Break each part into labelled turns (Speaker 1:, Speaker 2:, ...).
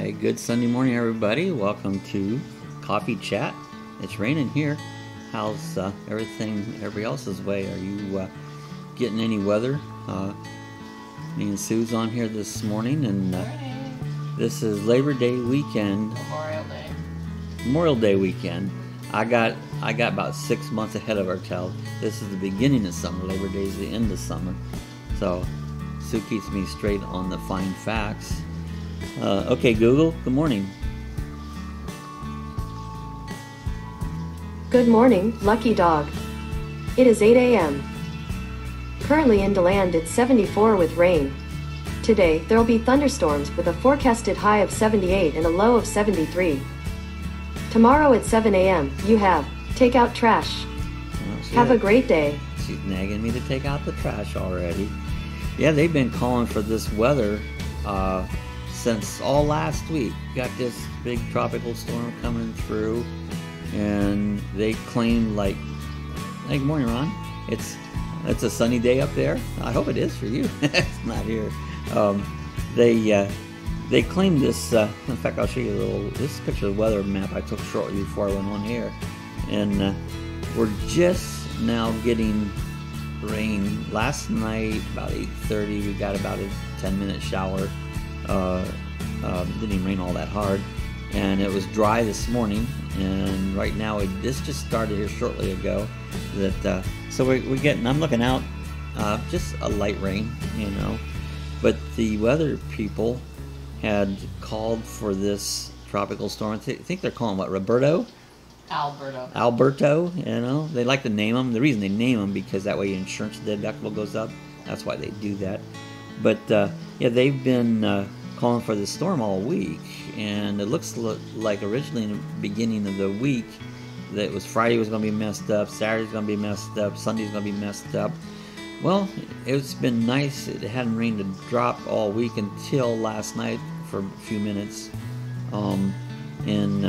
Speaker 1: Hi, good Sunday morning, everybody. Welcome to Coffee Chat. It's raining here. How's everything everybody else's way? Are you getting any weather? Me and Sue's on here this morning, and this is Labor Day weekend. Memorial Day weekend. I got about 6 months ahead of ourselves. This is the beginning of summer. Labor Day is the end of summer. So Sue keeps me straight on the fine facts. Okay, Google, good morning.
Speaker 2: Good morning, lucky dog. It is 8 a.m. Currently in DeLand it's 74 with rain. Today, there'll be thunderstorms with a forecasted high of 78 and a low of 73. Tomorrow at 7 a.m., you have take out trash. Have a great day.
Speaker 1: She's nagging me to take out the trash already. Yeah, they've been calling for this weather since all last week. Got this big tropical storm coming through, and they claim like, hey, good morning, Ron. It's a sunny day up there. I hope it is for you. It's not here. They claim this. In fact, I'll show you this picture of the weather map I took shortly before I went on here, and we're just now getting rain. Last night about 8:30 we got about a 10-minute shower. Didn't even rain all that hard, and it was dry this morning, and right now this just started here shortly ago. So we're getting, I'm looking out, just a light rain, you know, but the weather people had called for this tropical storm. I think they're calling what, Alberto, you know, they like to name them. The reason they name them because that way your insurance deductible goes up. That's why they do that. But yeah, they've been calling for this storm all week, and it looks like originally in the beginning of the week that it was Friday was going to be messed up, Saturday's going to be messed up, Sunday's going to be messed up. Well, it's been nice. It hadn't rained a drop all week until last night for a few minutes. And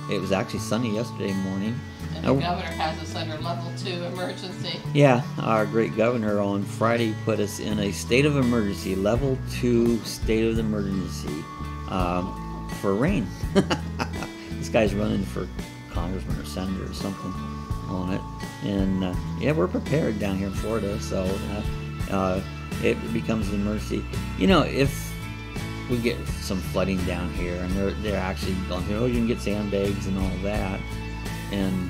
Speaker 1: it was actually sunny yesterday morning.
Speaker 3: And the governor has us under level 2 emergency.
Speaker 1: Yeah, our great governor on Friday put us in a state of emergency, level 2 state of emergency for rain. This guy's running for congressman or senator or something on it. And yeah, we're prepared down here in Florida, so it becomes an emergency. You know, if we get some flooding down here, and they're actually going, oh, you can get sandbags and all that. And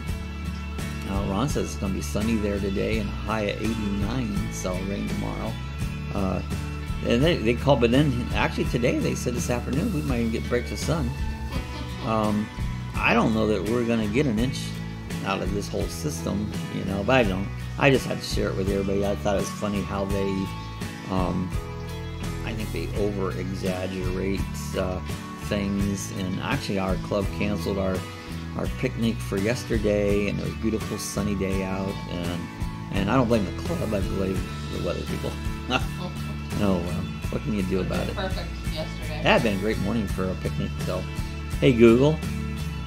Speaker 1: Ron says it's going to be sunny there today and a high of 89, so rain tomorrow. And they called, but then actually today they said this afternoon we might even get breaks of sun. I don't know that we're going to get an inch out of this whole system, you know, but I don't. I just had to share it with everybody. I thought it was funny how they, I think they over-exaggerate things. And actually our club canceled our picnic for yesterday, and it was a beautiful sunny day out, and I don't blame the club, I blame the weather people. Oh, what can you do about it?
Speaker 3: Perfect yesterday.
Speaker 1: That had been a great morning for a picnic. So, hey Google,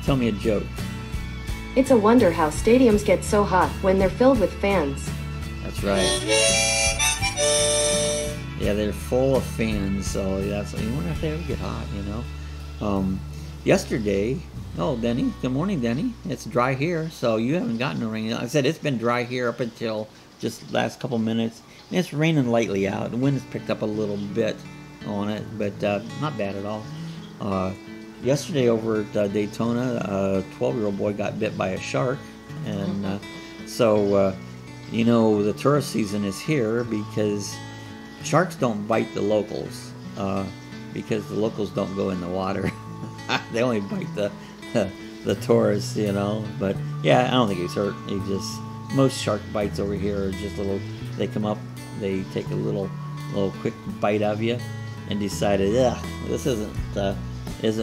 Speaker 1: tell me a joke.
Speaker 2: It's a wonder how stadiums get so hot when they're filled with fans.
Speaker 1: That's right. Yeah, they're full of fans, so that's, you wonder if they ever get hot, you know. Yesterday, oh, Denny, good morning, Denny. It's dry here, so you haven't gotten no rain. Like I said, it's been dry here up until just the last couple minutes. And it's raining lightly out. The wind has picked up a little bit on it, but not bad at all. Yesterday over at Daytona, a 12-year-old boy got bit by a shark, and so you know, the tourist season is here because sharks don't bite the locals, because the locals don't go in the water. They only bite the tourists, you know. But yeah, I don't think he's hurt. He just, most shark bites over here are just little. They come up, they take a little quick bite of you, and decided, yeah, this isn't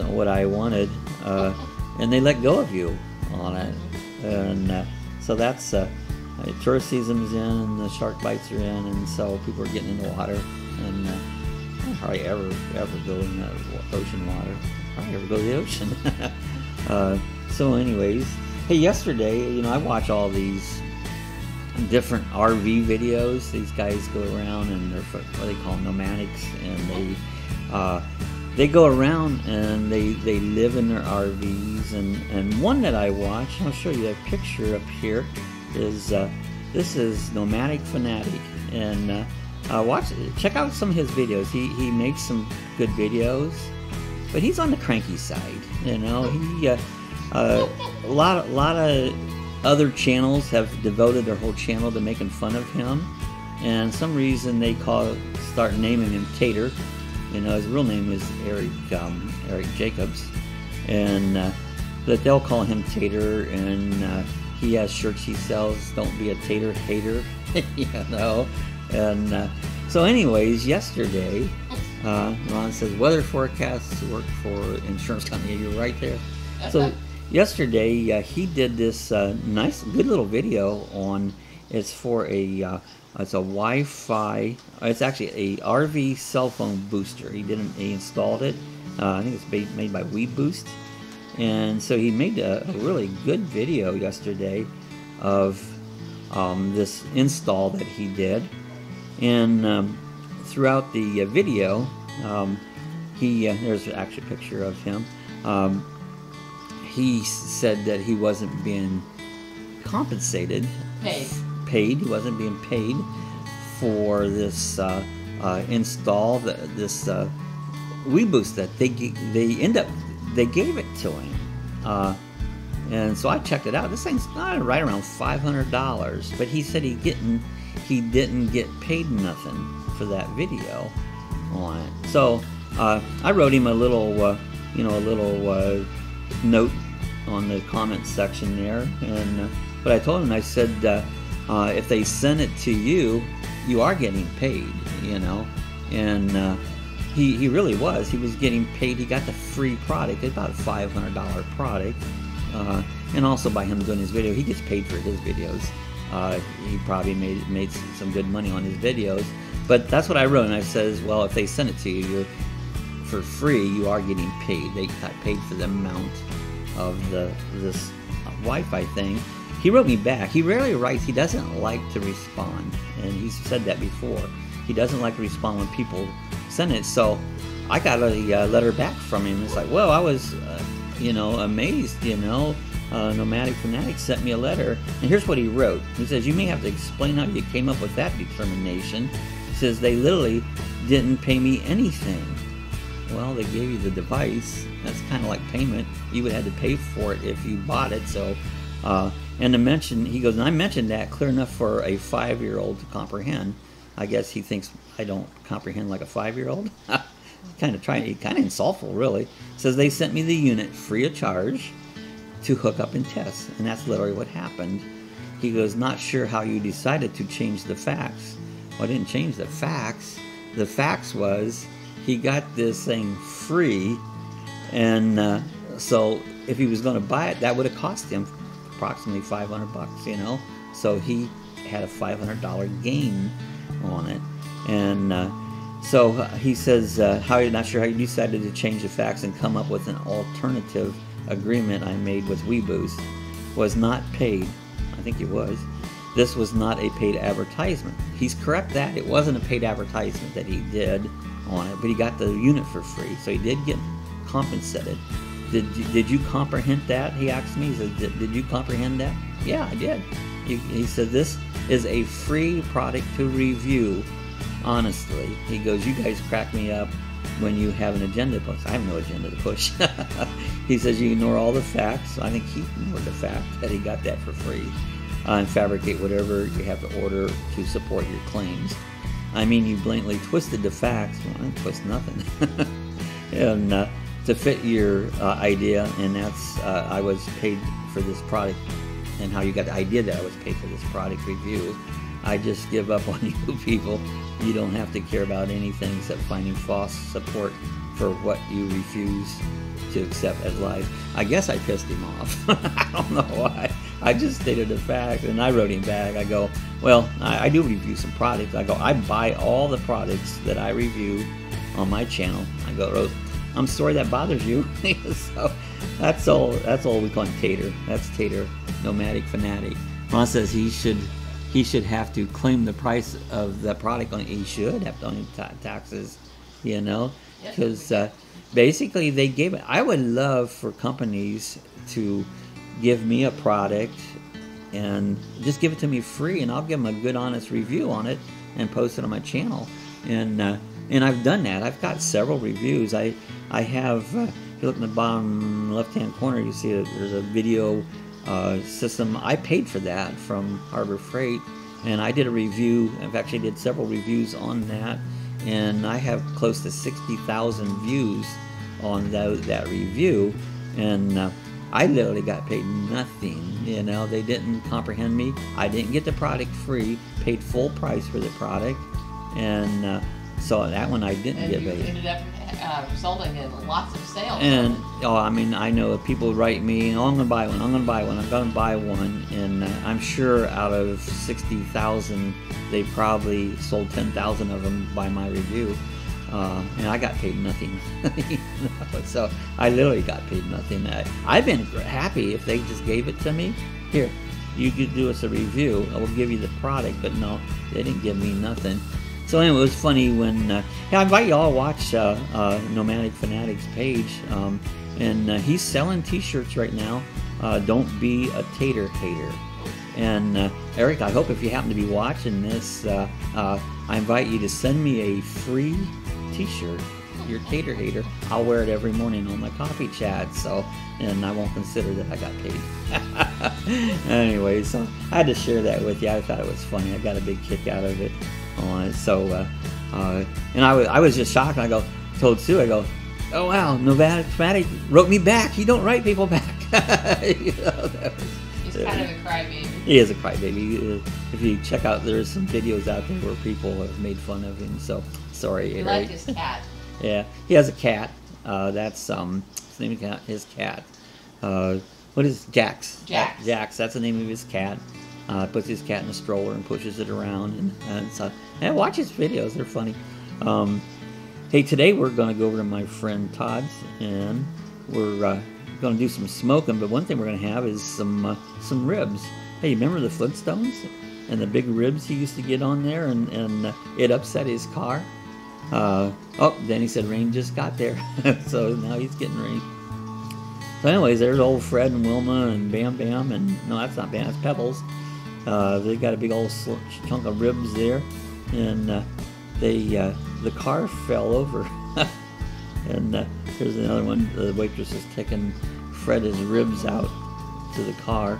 Speaker 1: what I wanted, and they let go of you on it. And so that's tourist season's in, and the shark bites are in, and so people are getting in the water, and I don't hardly ever go in the ocean water. Hardly ever go to the ocean. So anyways, hey, yesterday, you know, I watch all these different RV videos. These guys go around, and they're what they call nomadics, and they they go around and they live in their RVs, and one that I watched, I'll show you a picture up here, is this is Nomadic Fanatic, and check out some of his videos. He makes some good videos, but he's on the cranky side, you know. He a lot of other channels have devoted their whole channel to making fun of him, and some reason they start naming him Tater. You know, his real name is Eric Jacobs, and but they'll call him Tater, and he has shirts he sells, "Don't be a tater hater," you know. And so anyways, yesterday, Ron says, weather forecasts work for insurance company. You're right there. So yesterday, he did this nice, good little video on, it's for it's a Wi-Fi, it's actually a RV cell phone booster. He installed it. I think it's made by WeBoost. And so he made a really good video yesterday of this install that he did. And throughout the video, there's actually a picture of him. He said that he wasn't being compensated. He wasn't being paid for this install, this WeBoost that they gave it to him. And so I checked it out. This thing's right around $500, but he said he didn't get paid nothing for that video on it. So I wrote him a little note on the comment section there, and but I told him, I said, if they send it to you, you are getting paid, you know. And he really was. He was getting paid. He got the free product, about a $500 product, and also by him doing his video, he gets paid for his videos. He probably made some good money on his videos. But that's what I wrote, and I says, well, if they send it to you, for free, you are getting paid. They got paid for the amount of this Wi-Fi thing. He wrote me back. He rarely writes. He doesn't like to respond, and he's said that before. He doesn't like to respond when people send it. So I got a letter back from him. It's like, well, I was, amazed. Nomadic Fanatic sent me a letter, and here's what he wrote. He says, you may have to explain how you came up with that determination. He says, they literally didn't pay me anything. Well, they gave you the device. That's kind of like payment. You would have to pay for it if you bought it. So, and to mention, he goes, and I mentioned that clear enough for a 5-year-old to comprehend. I guess he thinks I don't comprehend like a 5-year-old. kind of insultful, really. Says they sent me the unit free of charge to hook up and test, and that's literally what happened. He goes, not sure how you decided to change the facts. Well, I didn't change the facts. The facts was he got this thing free, and so if he was going to buy it, that would have cost him approximately $500, you know. So he had a $500 gain on it, and so he says, how you're not sure how you decided to change the facts and come up with an alternative agreement I made with WeBoost. Was not paid. I think it was. This was not a paid advertisement. He's correct that it wasn't a paid advertisement that he did on it, but he got the unit for free, so he did get compensated. Did you comprehend that? He asked me. He said, did you comprehend that? Yeah, I did. He said, this is a free product to review. Honestly, he goes, you guys crack me up when you have an agenda to push. I have no agenda to push. He says you ignore all the facts. I think he ignored the fact that he got that for free, and fabricate whatever you have to order to support your claims. I mean, you blatantly twisted the facts. Well, I didn't twist nothing. And to fit your idea, and that's I was paid for this product, and how you got the idea that I was paid for this product review. I just give up on you people. You don't have to care about anything except finding false support for what you refuse to accept as life. I guess I pissed him off. I don't know why. I just stated the fact, and I wrote him back. I go, well, I do review some products. I go, I buy all the products that I review on my channel. I go, I'm sorry that bothers you. So that's all we call him, Tater. That's Tater, Nomadic Fanatic. Ron says he should have to claim the price of the product. He should have to own taxes, you know, because basically they gave it. I would love for companies to give me a product and just give it to me free, and I'll give them a good, honest review on it and post it on my channel. And I've done that. I've got several reviews. I have. If you look in the bottom left-hand corner, you see that there's a video system. I paid for that from Harbor Freight, and I did a review. I've actually did several reviews on that, and I have close to 60,000 views on that review, and I literally got paid nothing. You know, they didn't comprehend me. I didn't get the product free, paid full price for the product, and so that one I didn't get paid.
Speaker 3: Ended up resulting in lots of sales.
Speaker 1: And I mean, I know people write me, oh, I'm going to buy one, I'm going to buy one, I'm going to buy one, and I'm sure out of 60,000, they probably sold 10,000 of them by my review. And I got paid nothing. So I literally got paid nothing. I've been happy if they just gave it to me. Here, you could do us a review. I will give you the product, but no, they didn't give me nothing. So anyway, it was funny when, I invite you all to watch Nomadic Fanatics page. And he's selling t-shirts right now. Don't be a tater hater. And Eric, I hope if you happen to be watching this, I invite you to send me a free t-shirt. Your tater hater. I'll wear it every morning on my coffee chat, so, and I won't consider that I got paid. Anyway, so I had to share that with you. I thought it was funny. I got a big kick out of it. So and I was just shocked. Told Sue, I go, oh wow, Nomadic Fanatic wrote me back. You don't write people back. You know,
Speaker 3: He's kind of a crybaby.
Speaker 1: He is a crybaby. If you check out, there's some videos out there where people have made fun of him. So sorry,
Speaker 3: He liked his cat.
Speaker 1: Yeah, he has a cat. That's his name is his cat. What is Jax?
Speaker 3: Jax.
Speaker 1: Jax. That's the name of his cat. Puts his cat in a stroller and pushes it around, and watch his videos. They're funny. Hey, today we're going to go over to my friend Todd's, and we're going to do some smoking. But one thing we're going to have is some ribs. Hey, you remember the Flintstones and the big ribs he used to get on there, and it upset his car. Oh, then he said rain just got there, so now he's getting rain. So anyways, there's old Fred and Wilma and Bam Bam, and no, that's not Bam, that's Pebbles. They got a big old chunk of ribs there, and the car fell over. And here's another one. The waitress is taking Fred's ribs out to the car.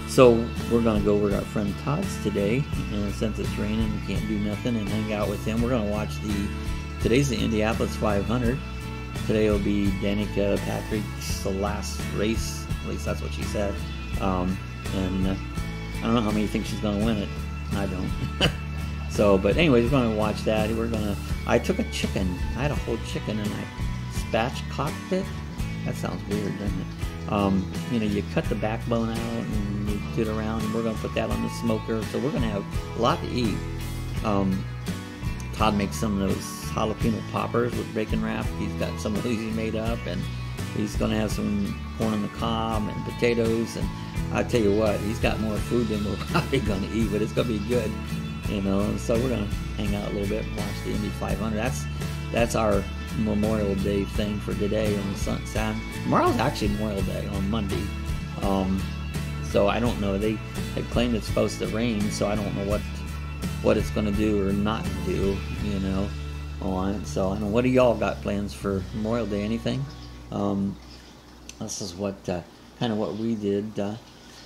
Speaker 1: So we're going to go over to our friend Todd's today, and since it's raining, we can't do nothing, and hang out with him. We're going to watch today's the Indianapolis 500. Today will be Danica Patrick's last race, at least that's what she said. And I don't know how many think she's going to win it. I don't. So, but anyways, we're going to watch that. I took a chicken. I had a whole chicken, and I spatchcocked it. That sounds weird, doesn't it? You know, you cut the backbone out and you do it around, and we're going to put that on the smoker. So we're going to have a lot to eat. Todd makes some of those jalapeno poppers with bacon wrap. He's got some of those he made up, and he's going to have some corn on the cob and potatoes. And I tell you what, he's got more food than we're probably going to eat, but it's going to be good. You know, and so we're going to hang out a little bit and watch the Indy 500. That's our Memorial Day thing for today. And tomorrow's actually Memorial Day on Monday. So I don't know. They claim it's supposed to rain, so I don't know what it's going to do or not do. You know, on it. So I don't know. What do y'all got plans for Memorial Day? Anything? This is what kind of what we did.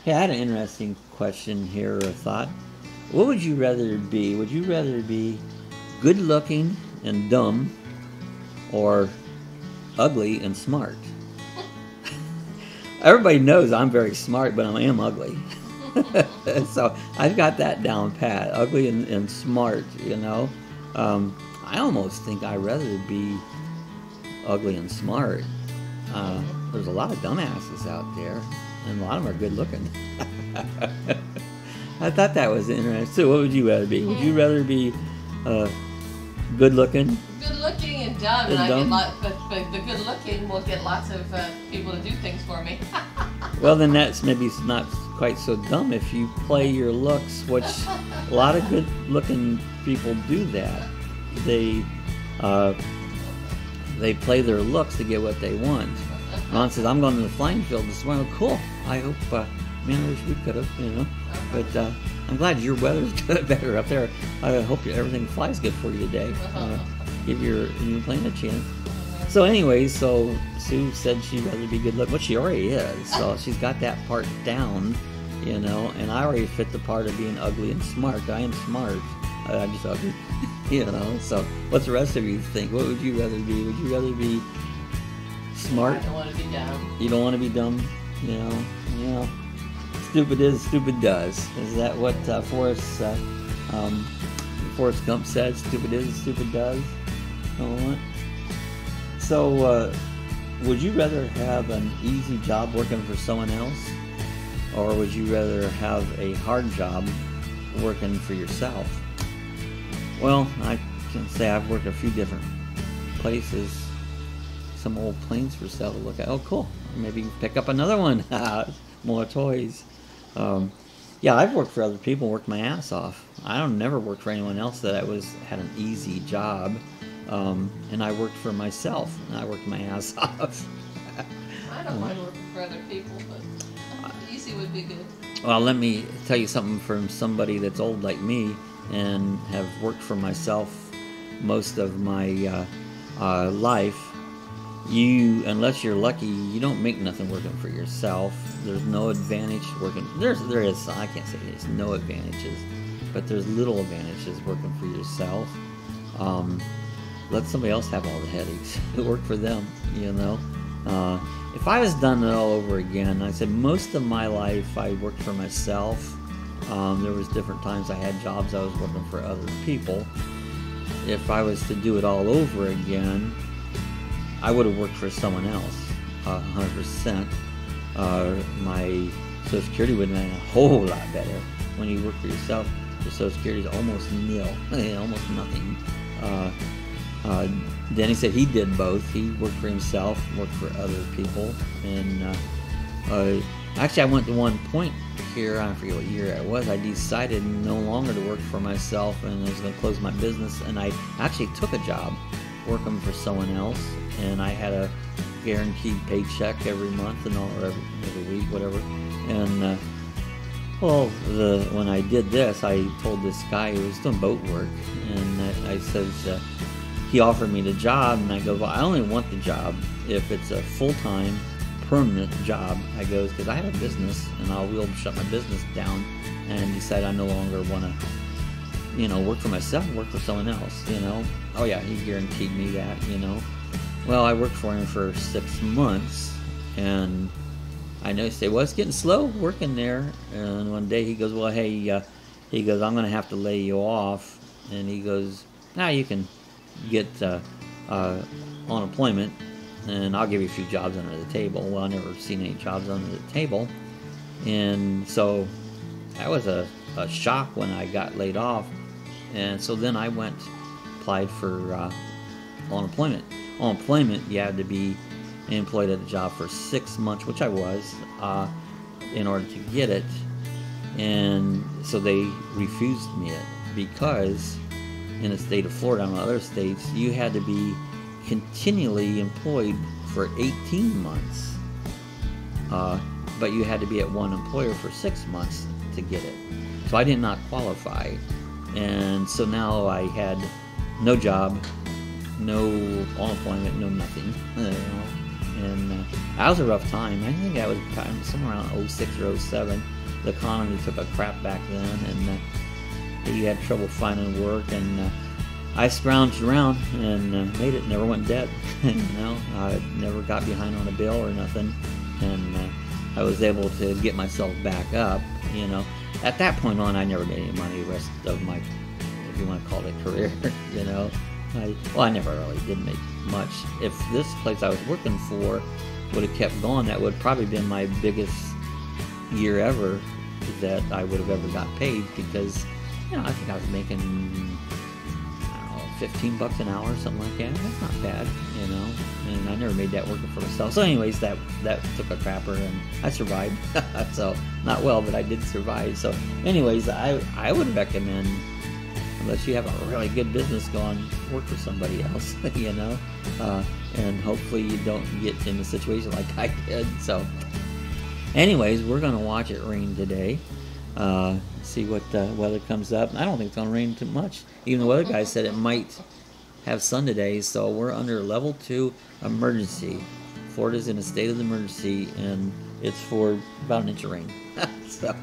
Speaker 1: Hey, I had an interesting question here, or a thought. What would you rather be? Would you rather be good looking and dumb, or ugly and smart? Everybody knows I'm very smart, but I am ugly. So I've got that down pat. Ugly and smart, you know. I almost think I'd rather be ugly and smart. There's a lot of dumbasses out there, and a lot of them are good looking. I thought that was interesting. So what would you rather be? Would you rather be good looking?
Speaker 3: Good looking and dumb, but the good looking will get lots of people to do things for me.
Speaker 1: Well, then that's maybe not quite so dumb if you play your looks, which a lot of good looking people do that. They they play their looks to get what they want. Ron says, I'm going to the flying field this morning. Cool. I hope, man, I wish we could have, you know. But I'm glad your weather's better up there. I hope everything flies good for you today. Give your new plane a chance. So anyways, so Sue said she'd rather be good looking, which she already is. So she's got that part down, you know, and I already fit the part of being ugly and smart. I am smart. I'm just ugly, you know. So what's the rest of you think? What would you rather be? Would you rather be smart?
Speaker 3: I don't want to be dumb.
Speaker 1: You don't want to be dumb? You know, you know. Stupid is, stupid does. Is that what Forrest Gump said? Stupid is, stupid does. Oh, so, would you rather have an easy job working for someone else, or would you rather have a hard job working for yourself? Well, I can say I've worked a few different places. Some old planes for sale to look at. Oh, cool. Maybe pick up another one. More toys. Yeah, I've worked for other people, worked my ass off. I don't never work for anyone else that had an easy job. And I worked for myself, and I worked my ass off.
Speaker 3: I don't mind working for other people, but easy would be good.
Speaker 1: Well, let me tell you something from somebody that's old like me and have worked for myself most of my life. Unless you're lucky, you don't make nothing working for yourself. There's no advantage working. There is. I can't say there's no advantages, but there's little advantages working for yourself. Let somebody else have all the headaches. Work for them, you know. If I was done it all over again, I said most of my life I worked for myself. There was different times I had jobs I was working for other people. If I was to do it all over again, I would have worked for someone else, 100%. My Social Security would have been a whole lot better. When you work for yourself, your Social Security is almost nil, almost nothing. Denny said he did both. He worked for himself, worked for other people, and actually I went to one point here, I forget what year it was, I decided no longer to work for myself and I was going to close my business, and I actually took a job working for someone else, and I had a guaranteed paycheck every month and all, or every week, whatever. And when I did this, I told this guy who was doing boat work, and I says, he offered me the job, and I go, well, I only want the job if it's a full-time, permanent job. I goes, because I have a business, and I will shut my business down, and decide I no longer want to, you know, work for myself, work for someone else, you know. Oh yeah, he guaranteed me that, you know. Well, I worked for him for 6 months, and I noticed it was getting slow working there. And one day he goes, well, hey, he goes, I'm going to have to lay you off. And he goes, now you can get unemployment, and I'll give you a few jobs under the table. Well, I never seen any jobs under the table. And so that was a shock when I got laid off. And so then I applied for unemployment. Unemployment, you had to be employed at a job for 6 months, which I was, in order to get it. And so they refused me it because in the state of Florida and other states, you had to be continually employed for 18 months. But you had to be at one employer for 6 months to get it. So I did not qualify. And so now I had no job, no unemployment, no nothing. You know? And that was a rough time. I think that was somewhere around 06 or 07. The economy took a crap back then, and he had trouble finding work. And I scrounged around and made it. Never went debt. You know, I never got behind on a bill or nothing, and I was able to get myself back up. You know, at that point on, I never made any money the rest of my, if you want to call it a career. You know. I never really did make much. If this place I was working for would have kept going, that would probably been my biggest year ever that I would have ever got paid, because, you know, I think I was making, I don't know, $15 an hour or something like that. That's not bad, you know, and I never made that working for myself. So anyways, that took a crapper, and I survived. So, not well, but I did survive. So anyways, I would recommend unless you have a really good business going, work for somebody else, you know. And hopefully you don't get in a situation like I did. So, anyways, we're gonna watch it rain today. See what weather comes up. I don't think it's gonna rain too much. Even the weather guy said it might have sun today. So we're under level 2 emergency. Florida's in a state of emergency, and it's for about an inch of rain. So,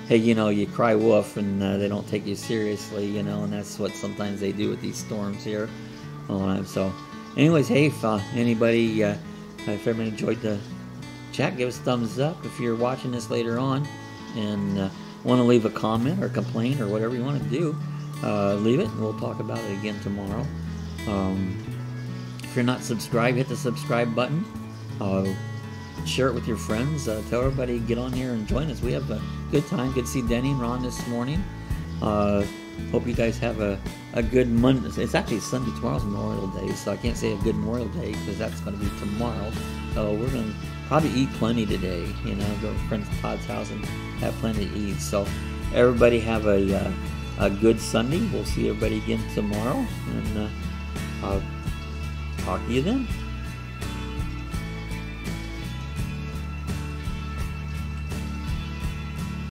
Speaker 1: hey, you know, you cry wolf, and they don't take you seriously, you know, and that's what sometimes they do with these storms here. So, anyways, hey, if anybody, if everyone enjoyed the chat, give us a thumbs up. If you're watching this later on and want to leave a comment or complaint or whatever you want to do, leave it, and we'll talk about it again tomorrow. If you're not subscribed, hit the subscribe button. Share it with your friends. Tell everybody, get on here and join us. We have a good time. Good to see Denny and Ron this morning. Hope you guys have a good Monday. It's actually Sunday. Tomorrow's Memorial Day, so I can't say a good Memorial Day because that's going to be tomorrow. So we're going to probably eat plenty today. You know, go to friends Todd's house and have plenty to eat. So everybody have a good Sunday. We'll see everybody again tomorrow, and I'll talk to you then.